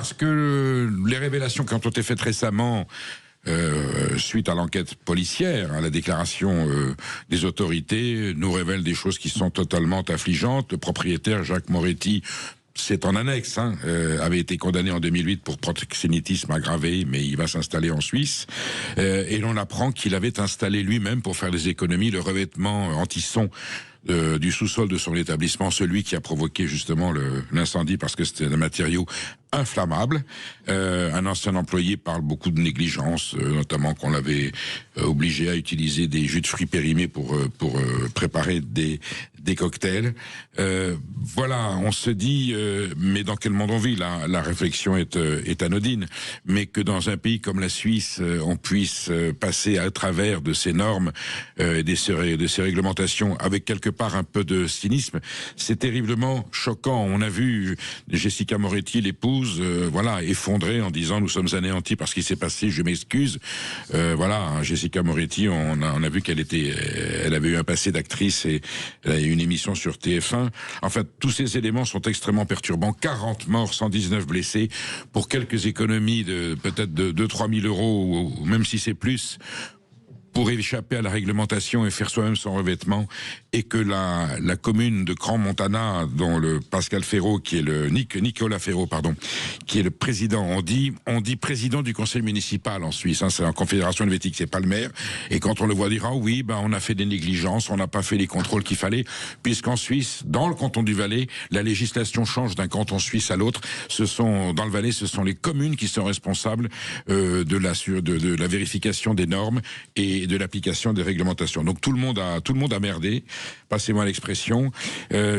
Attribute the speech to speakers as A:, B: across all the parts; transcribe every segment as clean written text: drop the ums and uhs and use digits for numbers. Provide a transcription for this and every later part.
A: parce que les révélations qui ont été faites récemment, suite à l'enquête policière, à la déclaration des autorités, nous révèlent des choses qui sont totalement affligeantes. Le propriétaire, Jacques Moretti, c'est en annexe, avait été condamné en 2008 pour proxénétisme aggravé, mais il va s'installer en Suisse. Et l'on apprend qu'il avait installé lui-même, pour faire des économies, le revêtement anti-son du sous-sol de son établissement, celui qui a provoqué justement l'incendie, parce que c'était un matériau inflammable. Un ancien employé parle beaucoup de négligence, notamment qu'on l'avait obligé à utiliser des jus de fruits périmés pour préparer des cocktails. Voilà, on se dit, mais dans quel monde on vit? La réflexion est anodine, mais que dans un pays comme la Suisse, on puisse passer à travers de ces normes, de ces réglementations, avec quelque part un peu de cynisme, c'est terriblement choquant. On a vu Jessica Moretti, l'épouse, voilà, effondrée en disant nous sommes anéantis par ce qui s'est passé, je m'excuse. Voilà, Jessica Moretti, on a vu elle avait eu un passé d'actrice et elle a eu une émission sur TF1. En fait, tous ces éléments sont extrêmement perturbants. 40 morts, 119 blessés, pour quelques économies de peut-être de 2-3 000 euros, ou même si c'est plus, pour échapper à la réglementation et faire soi-même son revêtement, et que la commune de Crans-Montana, dont le Pascal Ferraud, qui est Nicolas Ferraud, pardon, qui est le président, on dit président du conseil municipal en Suisse, c'est en confédération helvétique, c'est pas le maire, et quand on le voit dire, ah oui, on a fait des négligences, on n'a pas fait les contrôles qu'il fallait, puisqu'en Suisse, dans le canton du Valais, la législation change d'un canton suisse à l'autre. Dans le Valais, ce sont les communes qui sont responsables de la vérification des normes et de l'application des réglementations. Donc tout le monde a merdé, passez-moi l'expression,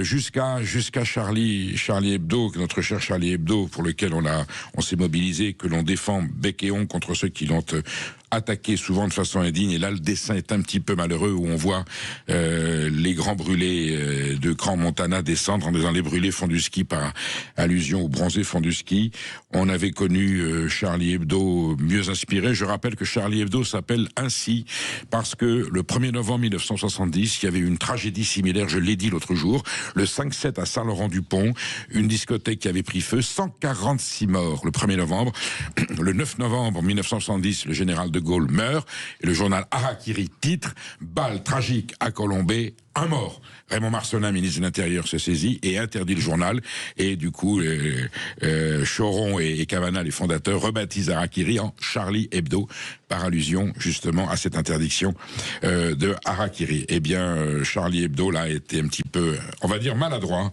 A: jusqu'à Charlie Hebdo, notre cher Charlie Hebdo, pour lequel on s'est mobilisé, que l'on défend bec et ongles contre ceux qui l'ont attaqué souvent de façon indigne. Et là, le dessin est un petit peu malheureux, où on voit les grands brûlés de Crans-Montana descendre en disant les brûlés font du ski, par allusion aux bronzés font du ski. On avait connu Charlie Hebdo mieux inspiré. Je rappelle que Charlie Hebdo s'appelle ainsi parce que le 1er novembre 1970, il y avait eu une tragédie similaire, je l'ai dit l'autre jour, le 5-7 à Saint-Laurent-du-Pont, une discothèque qui avait pris feu, 146 morts le 1er novembre. Le 9 novembre 1970, le général de Gaulle meurt, et le journal Harakiri titre « Balle tragique à Colombey, un mort ». Raymond Marcelin, ministre de l'Intérieur, se saisit et interdit le journal, et du coup, Choron et Cavana, les fondateurs, rebaptisent Harakiri en Charlie Hebdo, par allusion justement à cette interdiction de Harakiri. Eh bien, Charlie Hebdo, là, était un petit peu, on va dire, maladroit,